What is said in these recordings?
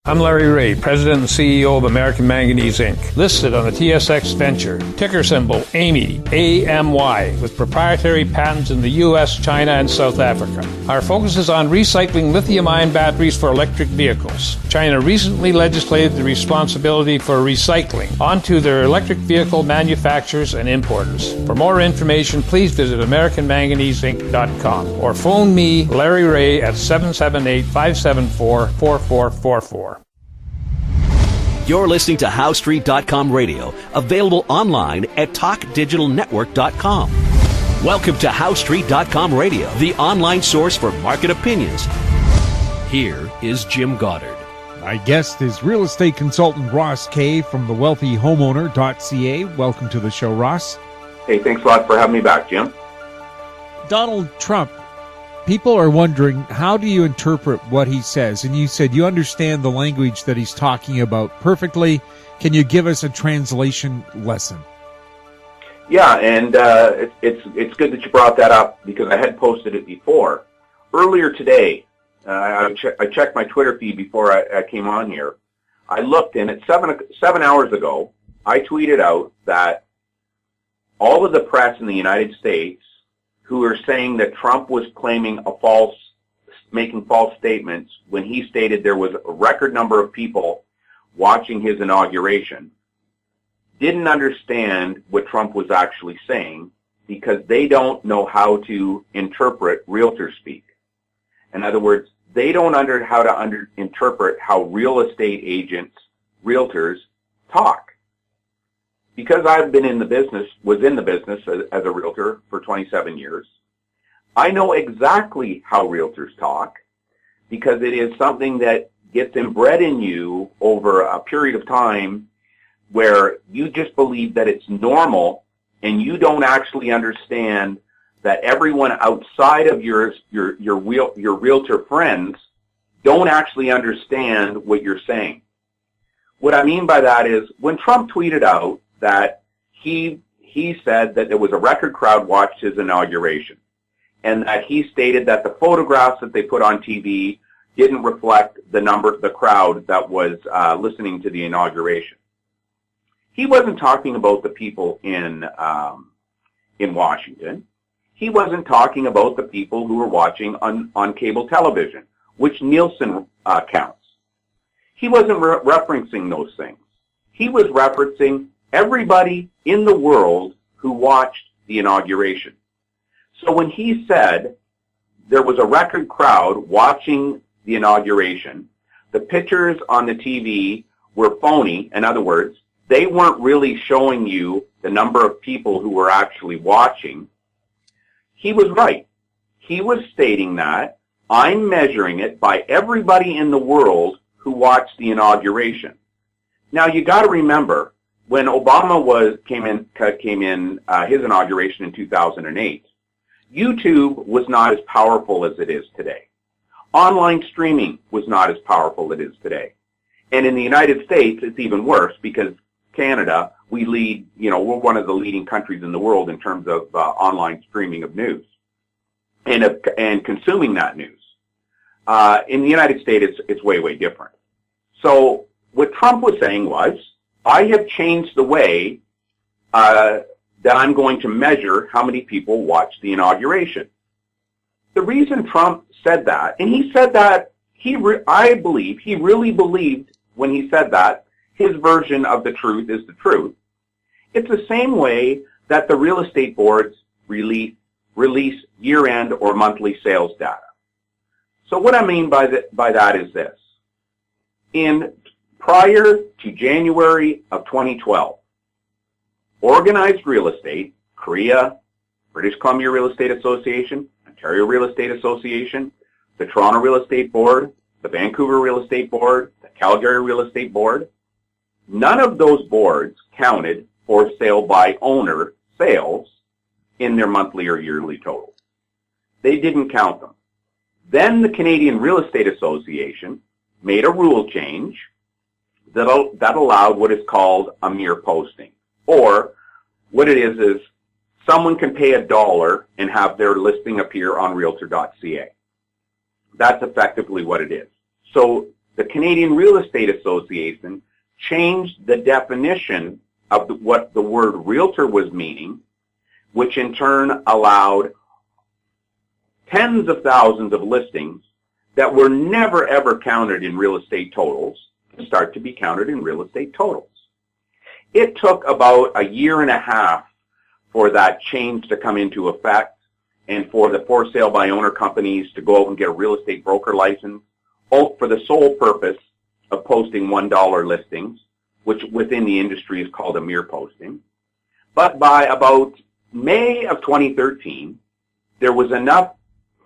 I'm Larry Ray, President and CEO of American Manganese, Inc., listed on the TSX Venture, ticker symbol AMY, A-M-Y, with proprietary patents in the U.S., China, and South Africa. Our focus is on recycling lithium-ion batteries for electric vehicles. China recently legislated the responsibility for recycling onto their electric vehicle manufacturers and importers. For more information, please visit AmericanManganeseInc.com or phone me, Larry Ray, at 778-574-4444. You're listening to HowStreet.com radio, available online at TalkDigitalNetwork.com. Welcome to HowStreet.com radio, the online source for market opinions. Here is Jim Goddard. My guest is real estate consultant Ross Kay from thewealthyhomeowner.ca. Welcome to the show, Ross. Hey, thanks a lot for having me back, Jim. Donald Trump. People are wondering, how do you interpret what he says? And you said you understand the language that he's talking about perfectly. Can you give us a translation lesson? Yeah, and it's good that you brought that up because I had posted it before. Earlier today, I checked my Twitter feed before I came on here. I looked, and at 7 hours ago, I tweeted out that all of the press in the United States who are saying that Trump was making false statements when he stated there was a record number of people watching his inauguration, didn't understand what Trump was actually saying because they don't know how to interpret realtor speak. In other words, they don't know how to interpret how real estate agents, realtors, talk. Because I've been was in the business as a realtor for 27 years, I know exactly how realtors talk because it is something that gets inbred in you over a period of time where you just believe that it's normal and you don't actually understand that everyone outside of your realtor friends don't actually understand what you're saying. What I mean by that is when Trump tweeted out that he said that there was a record crowd watched his inauguration and that he stated that the photographs that they put on TV didn't reflect the crowd that was listening to the inauguration. He wasn't talking about the people in Washington. He wasn't talking about the people who were watching on cable television, which Nielsen counts. He wasn't referencing those things. He was referencing everybody in the world who watched the inauguration. So when he said there was a record crowd watching the inauguration, the pictures on the TV were phony. In other words, they weren't really showing you the number of people who were actually watching. He was right. He was stating that I'm measuring it by everybody in the world who watched the inauguration. Now you got to remember, when Obama came in his inauguration in 2008, YouTube was not as powerful as it is today. Online streaming was not as powerful as it is today. And in the United States, it's even worse because Canada, we're one of the leading countries in the world in terms of online streaming of news and consuming that news. In the United States, it's way, way different. So what Trump was saying was, I have changed the way that I'm going to measure how many people watched the inauguration. The reason Trump said that, and he said that, I believe he really believed when he said that his version of the truth is the truth. It's the same way that the real estate boards release year-end or monthly sales data. So what I mean by that is this. Prior to January of 2012, organized real estate, CREA, British Columbia Real Estate Association, Ontario Real Estate Association, the Toronto Real Estate Board, the Vancouver Real Estate Board, the Calgary Real Estate Board, none of those boards counted for sale by owner sales in their monthly or yearly totals. They didn't count them. Then the Canadian Real Estate Association made a rule change that allowed what is called a mere posting. Or what it is someone can pay $1 and have their listing appear on Realtor.ca. That's effectively what it is. So the Canadian Real Estate Association changed the definition of what the word realtor was meaning, which in turn allowed tens of thousands of listings that were never ever counted in real estate totals to start to be counted in real estate totals. It took about a year and a half for that change to come into effect and for the for sale by owner companies to go out and get a real estate broker license, all for the sole purpose of posting $1 listings, which within the industry is called a mere posting. But by about May of 2013, there was enough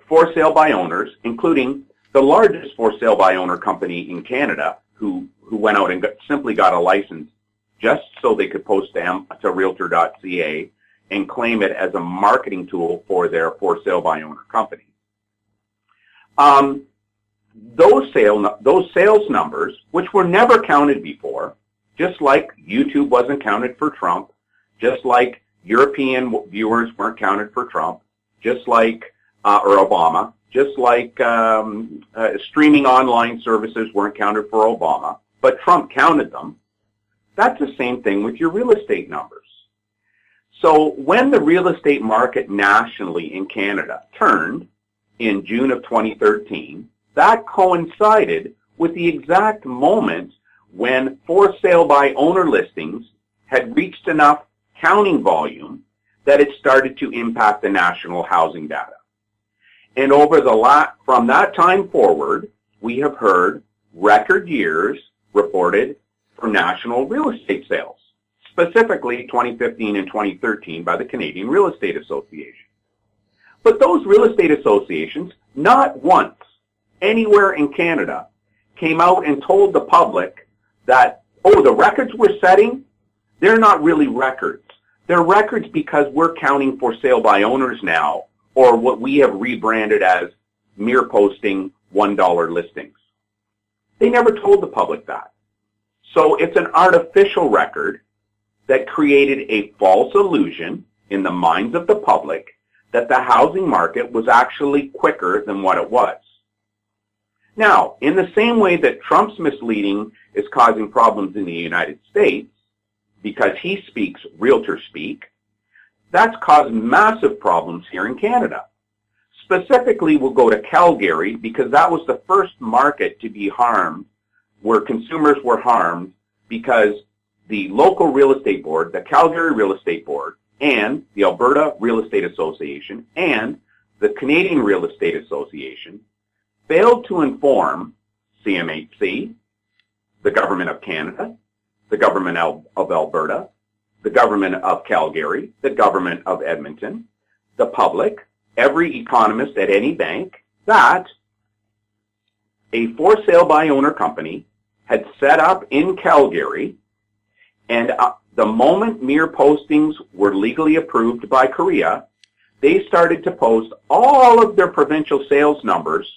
for sale by owners, including the largest for sale by owner company in Canada, who went out and simply got a license just so they could post to realtor.ca and claim it as a marketing tool for their for sale by owner company. Those sales numbers, which were never counted before, just like YouTube wasn't counted for Trump, just like European viewers weren't counted for Trump, just like or Obama, just like streaming online services weren't counted for Obama, but Trump counted them. That's the same thing with your real estate numbers. So when the real estate market nationally in Canada turned in June of 2013, that coincided with the exact moment when for sale by owner listings had reached enough counting volume that it started to impact the national housing data. And from that time forward, we have heard record years reported for national real estate sales, specifically 2015 and 2013 by the Canadian Real Estate Association. But those real estate associations, not once anywhere in Canada, came out and told the public that, oh, the records we're setting, they're not really records. They're records because we're counting for sale by owners now, or what we have rebranded as mere posting $1 listings. They never told the public that. So it's an artificial record that created a false illusion in the minds of the public that the housing market was actually quicker than what it was. Now, in the same way that Trump's misleading is causing problems in the United States because he speaks realtor speak, that's caused massive problems here in Canada. Specifically, we'll go to Calgary because that was the first market to be harmed, where consumers were harmed because the local real estate board, the Calgary Real Estate Board, and the Alberta Real Estate Association, and the Canadian Real Estate Association failed to inform CMHC, the Government of Canada, the Government of Alberta, the Government of Calgary, the Government of Edmonton, the public, every economist at any bank, that a for sale by owner company had set up in Calgary, and the moment mere postings were legally approved by Korea, they started to post all of their provincial sales numbers,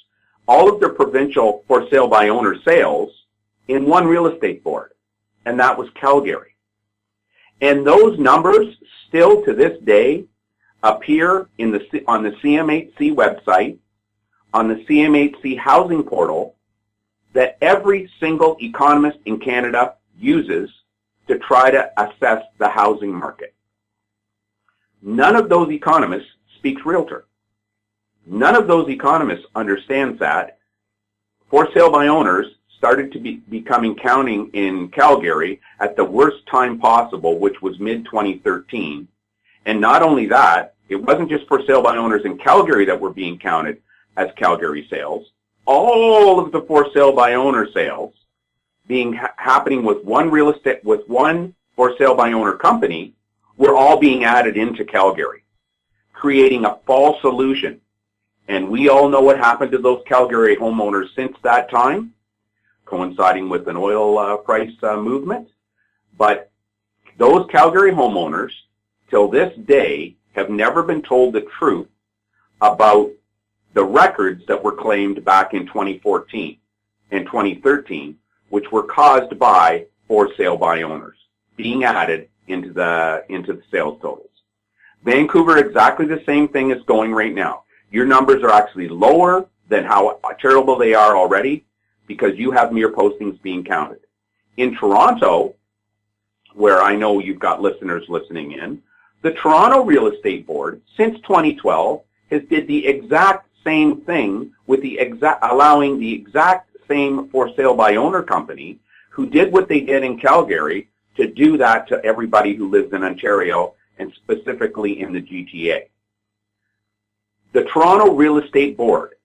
all of their provincial for sale by owner sales in one real estate board, and that was Calgary. And those numbers still to this day appear on the CMHC website, on the CMHC housing portal, that every single economist in Canada uses to try to assess the housing market. None of those economists speaks realtor. None of those economists understands that for sale by owners started to becoming counting in Calgary at the worst time possible, which was mid-2013. And not only that, it wasn't just for sale by owners in Calgary that were being counted as Calgary sales. All of the for sale by owner sales happening with one for sale by owner company were all being added into Calgary, creating a false illusion. And we all know what happened to those Calgary homeowners since that time, coinciding with an oil price movement. But those Calgary homeowners, till this day, have never been told the truth about the records that were claimed back in 2014 and 2013, which were caused by for sale by owners being added into the sales totals. Vancouver, exactly the same thing is going right now. Your numbers are actually lower than how terrible they are already, because you have mere postings being counted. In Toronto, where I know you've got listeners listening in, the Toronto Real Estate Board, since 2012, has did the exact same thing with allowing the exact same for sale by owner company who did what they did in Calgary to do that to everybody who lives in Ontario and specifically in the GTA. The Toronto Real Estate Board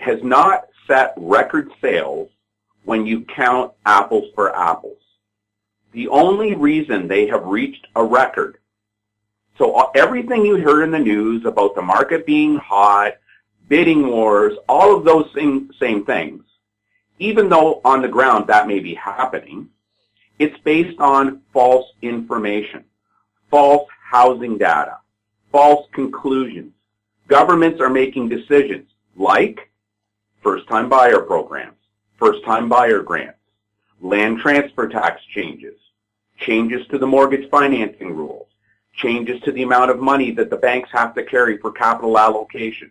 has not set record sales when you count apples for apples. The only reason they have reached a record, so everything you heard in the news about the market being hot, bidding wars, all of those same things, even though on the ground that may be happening, it's based on false information, false housing data, false conclusions. Governments are making decisions like first-time buyer programs, first-time buyer grants, land transfer tax changes, changes to the mortgage financing rules, changes to the amount of money that the banks have to carry for capital allocation,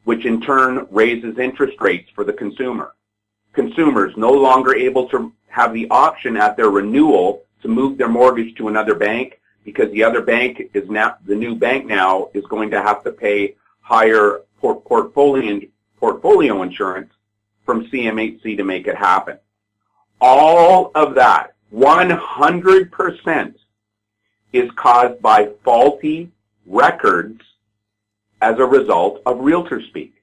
which in turn raises interest rates for the consumer. Consumers no longer able to have the option at their renewal to move their mortgage to another bank because the other bank is now, the new bank now is going to have to pay higher portfolio insurance from CMHC to make it happen. All of that, 100%, is caused by faulty records as a result of realtor speak.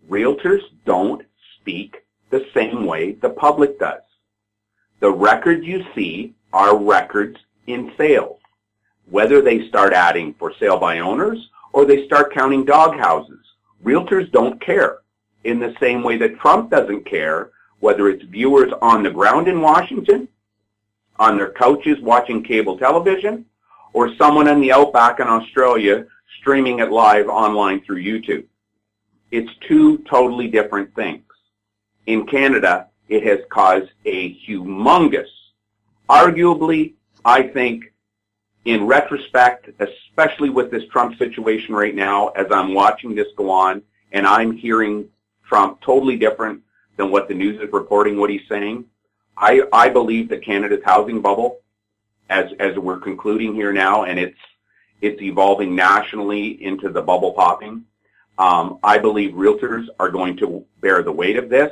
Realtors don't speak the same way the public does. The records you see are records in sales, whether they start adding for sale by owners or they start counting dog houses. Realtors don't care in the same way that Trump doesn't care whether it's viewers on the ground in Washington, on their couches watching cable television, or someone in the outback in Australia streaming it live online through YouTube. It's two totally different things. In Canada, it has caused a humongous, arguably, I think, in retrospect, especially with this Trump situation right now, as I'm watching this go on, and I'm hearing Trump totally different than what the news is reporting what he's saying, I believe that Canada's housing bubble, as we're concluding here now, and it's evolving nationally into the bubble popping, I believe realtors are going to bear the weight of this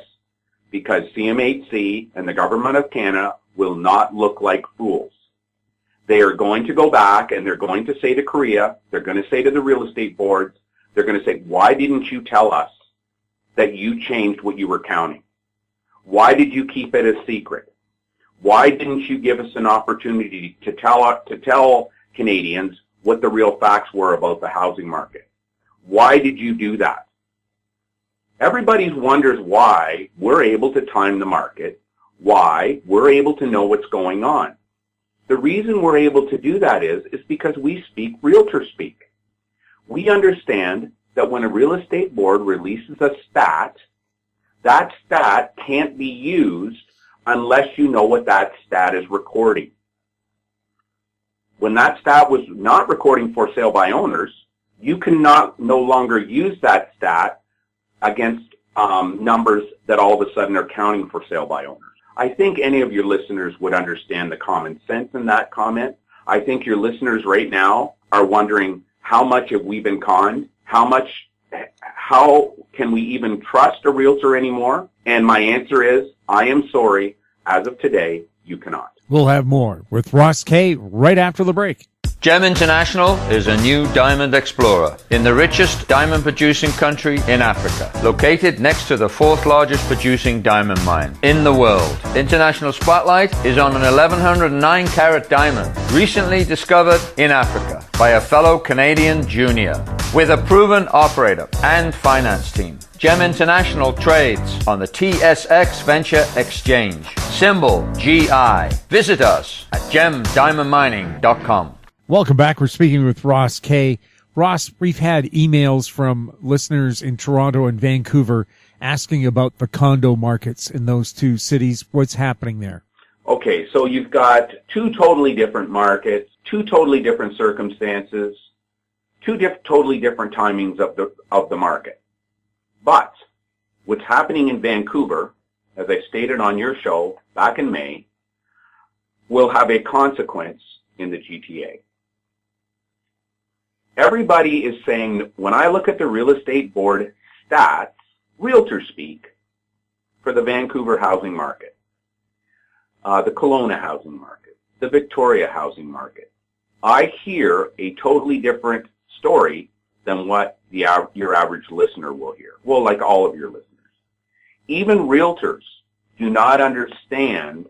because CMHC and the government of Canada will not look like fools. They are going to go back and they're going to say to Korea, they're going to say to the real estate boards, they're going to say, why didn't you tell us that you changed what you were counting? Why did you keep it a secret? Why didn't you give us an opportunity to tell Canadians what the real facts were about the housing market? Why did you do that? Everybody wonders why we're able to time the market, why we're able to know what's going on. The reason we're able to do that is because we speak realtor speak. We understand that when a real estate board releases a stat, that stat can't be used unless you know what that stat is recording. When that stat was not recording for sale by owners, you cannot no longer use that stat against numbers that all of a sudden are counting for sale by owners. I think any of your listeners would understand the common sense in that comment. I think your listeners right now are wondering, how much have we been conned? How can we even trust a realtor anymore? And my answer is, I am sorry, as of today, you cannot. We'll have more with Ross Kay right after the break. Gem International is a new diamond explorer in the richest diamond producing country in Africa, located next to the fourth largest producing diamond mine in the world. International Spotlight is on an 1109 carat diamond recently discovered in Africa by a fellow Canadian junior with a proven operator and finance team. Gem International trades on the TSX Venture Exchange, symbol GI. Visit us at gemdiamondmining.com. Welcome back. We're speaking with Ross Kay. Ross, we've had emails from listeners in Toronto and Vancouver asking about the condo markets in those two cities. What's happening there? Okay, so you've got two totally different markets, two totally different circumstances, two totally different timings of the market. But what's happening in Vancouver, as I stated on your show back in May, will have a consequence in the GTA. Everybody is saying, when I look at the real estate board stats, realtor speak, for the Vancouver housing market, the Kelowna housing market, the Victoria housing market, I hear a totally different story than what your average listener will hear. Well, like all of your listeners. Even realtors do not understand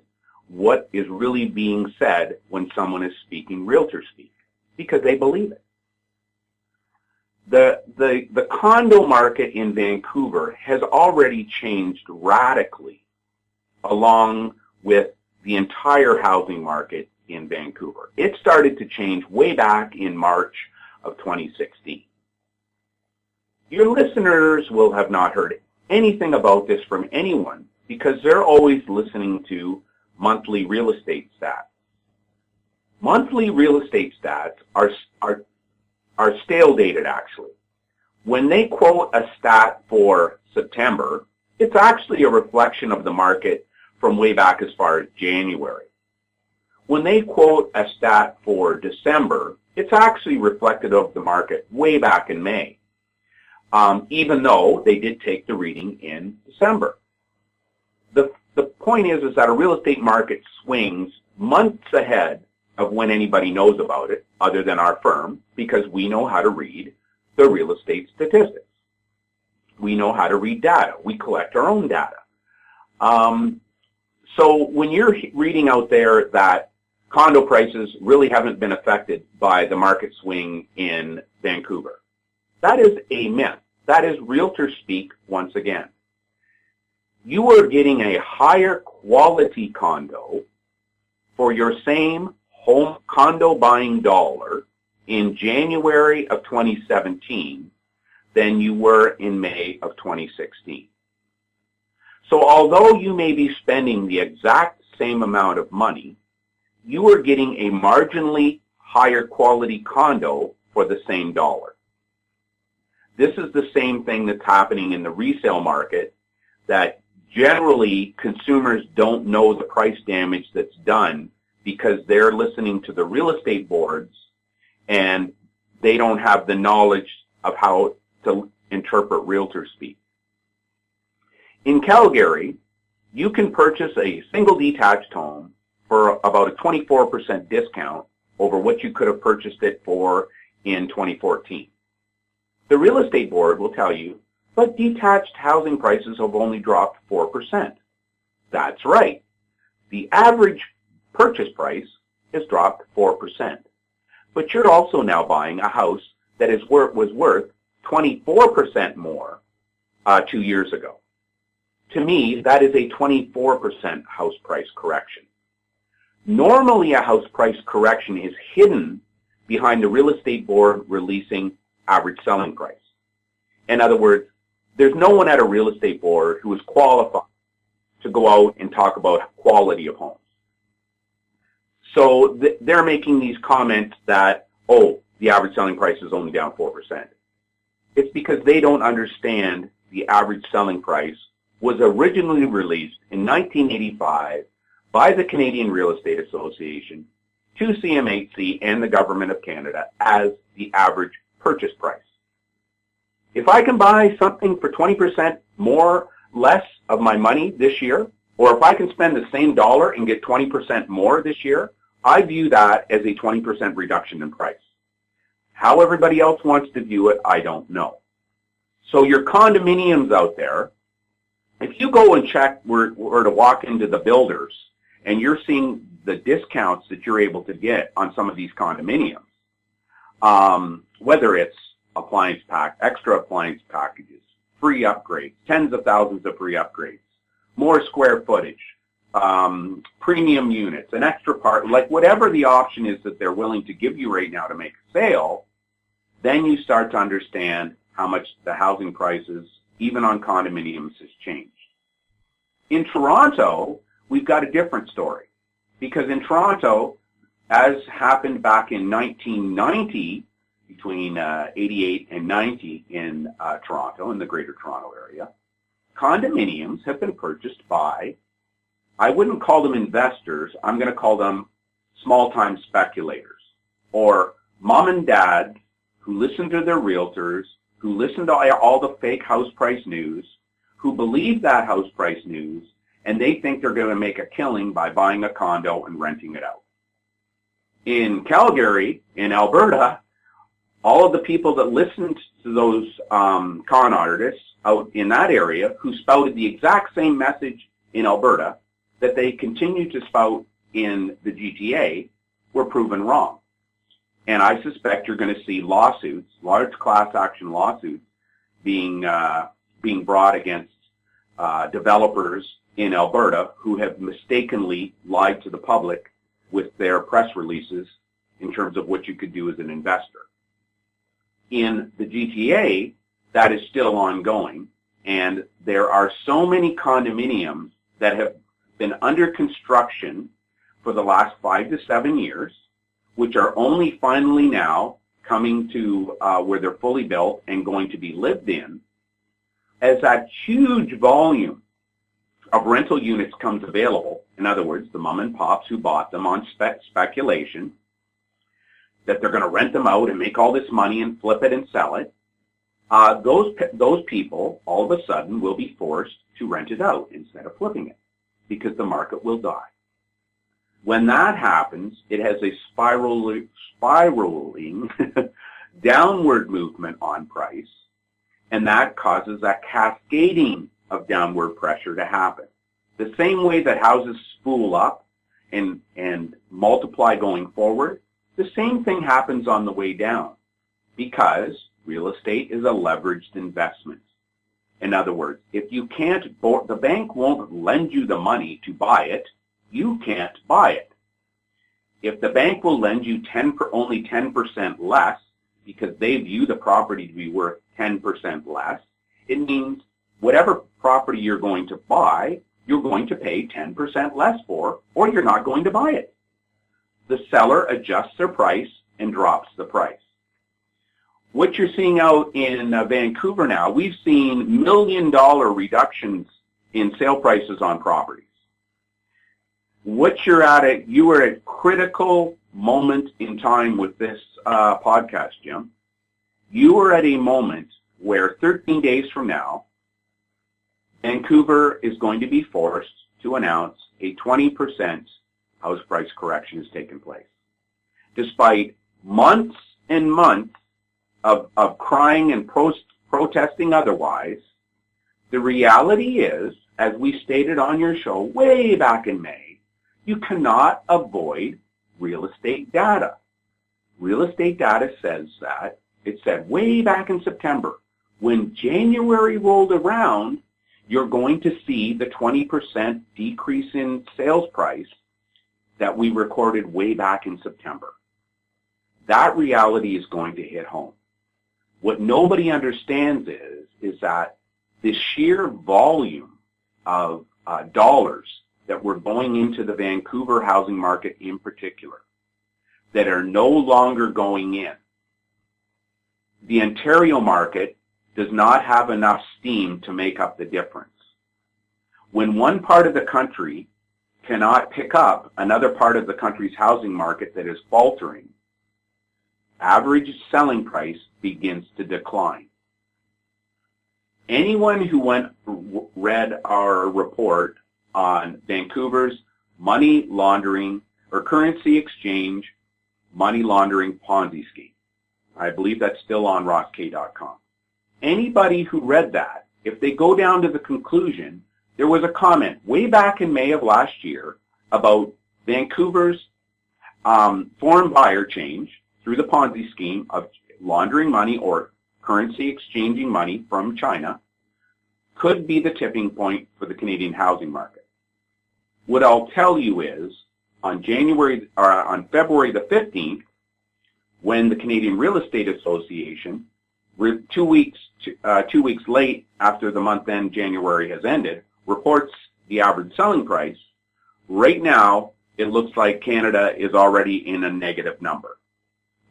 what is really being said when someone is speaking realtor speak, because they believe it. The condo market in Vancouver has already changed radically along with the entire housing market in Vancouver. It started to change way back in March of 2016. Your listeners will have not heard anything about this from anyone because they're always listening to monthly real estate stats. Monthly real estate stats are stale dated, actually. When they quote a stat for September, it's actually a reflection of the market from way back as far as January. When they quote a stat for December, it's actually reflective of the market way back in May, even though they did take the reading in December. The point is that a real estate market swings months ahead of when anybody knows about it, other than our firm, because we know how to read the real estate statistics. We know how to read data. We collect our own data. So when you're reading out there that condo prices really haven't been affected by the market swing in Vancouver, that is a myth. That is realtor speak once again. You are getting a higher quality condo for your same home condo buying dollar in January of 2017 than you were in May of 2016. So although you may be spending the exact same amount of money, you are getting a marginally higher quality condo for the same dollar. This is the same thing that's happening in the resale market, that generally consumers don't know the price damage that's done because they're listening to the real estate boards and they don't have the knowledge of how to interpret realtor speak. In Calgary, you can purchase a single detached home for about a 24% discount over what you could have purchased it for in 2014. The real estate board will tell you, but detached housing prices have only dropped 4%. That's right. The average purchase price has dropped 4%. But you're also now buying a house that was worth 24% more 2 years ago. To me, that is a 24% house price correction. Normally, a house price correction is hidden behind the real estate board releasing average selling price. In other words, there's no one at a real estate board who is qualified to go out and talk about quality of homes. So they're making these comments that, oh, the average selling price is only down 4%. It's because they don't understand the average selling price was originally released in 1985 by the Canadian Real Estate Association to CMHC and the Government of Canada as the average purchase price. If I can buy something for 20% more, less of my money this year, or if I can spend the same dollar and get 20% more this year, I view that as a 20% reduction in price. How everybody else wants to view it, I don't know. So your condominiums out there, if you go and check or to walk into the builders and you're seeing the discounts that you're able to get on some of these condominiums, whether it's extra appliance packages, free upgrades, tens of thousands of free upgrades, more square footage, premium units, an extra part, like whatever the option is that they're willing to give you right now to make a sale, then you start to understand how much the housing prices, even on condominiums, has changed. In Toronto, we've got a different story, because in Toronto, as happened back in 1990, between 88 and 90 in Toronto, in the Greater Toronto area, condominiums have been purchased by, I wouldn't call them investors, I'm going to call them small-time speculators, or mom and dad who listen to their realtors, who listen to all the fake house price news, who believe that house price news, and they think they're going to make a killing by buying a condo and renting it out. In Calgary, in Alberta, all of the people that listened to those con artists out in that area who spouted the exact same message in Alberta that they continue to spout in the GTA were proven wrong. And I suspect you're going to see lawsuits, large class action lawsuits, being brought against developers in Alberta who have mistakenly lied to the public with their press releases in terms of what you could do as an investor. In the GTA, that is still ongoing, and there are so many condominiums that have been under construction for the last 5 to 7 years, which are only finally now coming to where they're fully built and going to be lived in. As that huge volume of rental units comes available, in other words, the mom and pops who bought them on speculation, that they're going to rent them out and make all this money and flip it and sell it, those people all of a sudden will be forced to rent it out instead of flipping it because the market will die. When that happens, it has a spiraling downward movement on price, and that causes a cascading of downward pressure to happen. The same way that houses spool up and multiply going forward, the same thing happens on the way down because real estate is a leveraged investment. In other words, if you can't, the bank won't lend you the money to buy it, you can't buy it. If the bank will lend you only 10% less because they view the property to be worth 10% less, it means whatever property you're going to buy, you're going to pay 10% less for, or you're not going to buy it. The seller adjusts their price and drops the price. What you're seeing out in Vancouver now, we've seen $1 million reductions in sale prices on properties. You are at a critical moment in time with this podcast, Jim. You are at a moment where 13 days from now, Vancouver is going to be forced to announce a 20% house price correction has taken place. Despite months and months of crying and protesting otherwise, the reality is, as we stated on your show way back in May, you cannot avoid real estate data. Real estate data says that. It said way back in September, when January rolled around, you're going to see the 20% decrease in sales price that we recorded way back in September. That reality is going to hit home. What nobody understands is that the sheer volume of dollars that were going into the Vancouver housing market in particular that are no longer going in. The Ontario market does not have enough steam to make up the difference. When one part of the country cannot pick up another part of the country's housing market that is faltering, average selling price begins to decline. Anyone who read our report on Vancouver's money laundering or currency exchange money laundering Ponzi scheme, I believe that's still on rossk.com. Anybody who read that, if they go down to the conclusion, there was a comment way back in May of last year about Vancouver's foreign buyer change through the Ponzi scheme of laundering money or currency exchanging money from China could be the tipping point for the Canadian housing market. What I'll tell you is on February the 15th, when the Canadian Real Estate Association, 2 weeks late after the month end January has ended, reports the average selling price, right now it looks like Canada is already in a negative number.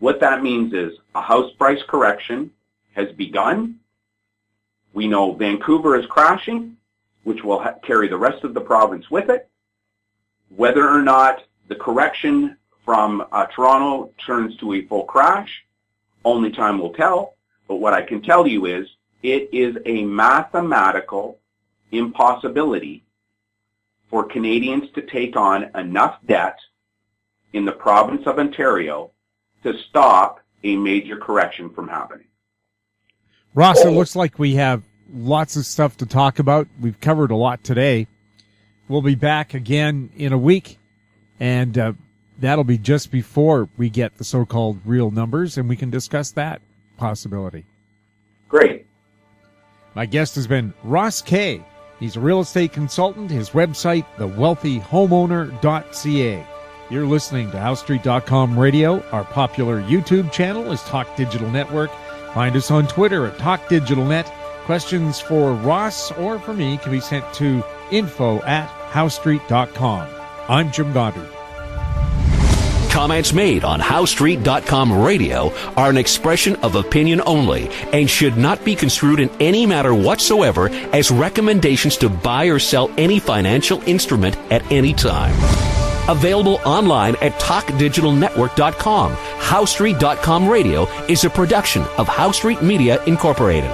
What that means is a house price correction has begun, We know Vancouver is crashing, which will carry the rest of the province with it. Whether or not the correction from Toronto turns to a full crash, only time will tell. But what I can tell you is it is a mathematical impossibility for Canadians to take on enough debt in the province of Ontario to stop a major correction from happening. Ross, it looks like we have lots of stuff to talk about. We've covered a lot today. We'll be back again in a week, and that'll be just before we get the so-called real numbers, and we can discuss that possibility. Great. My guest has been Ross Kay. He's a real estate consultant. His website, thewealthyhomeowner.ca. You're listening to HoweStreet.com radio. Our popular YouTube channel is Talk Digital Network. Find us on Twitter at Talk Digital Net. Questions for Ross or for me can be sent to info@HoweStreet.com. I'm Jim Goddard. Comments made on HoweStreet.com radio are an expression of opinion only and should not be construed in any matter whatsoever as recommendations to buy or sell any financial instrument at any time. Available online at TalkDigitalNetwork.com. HoweStreet.com radio is a production of Howe Street Media Incorporated.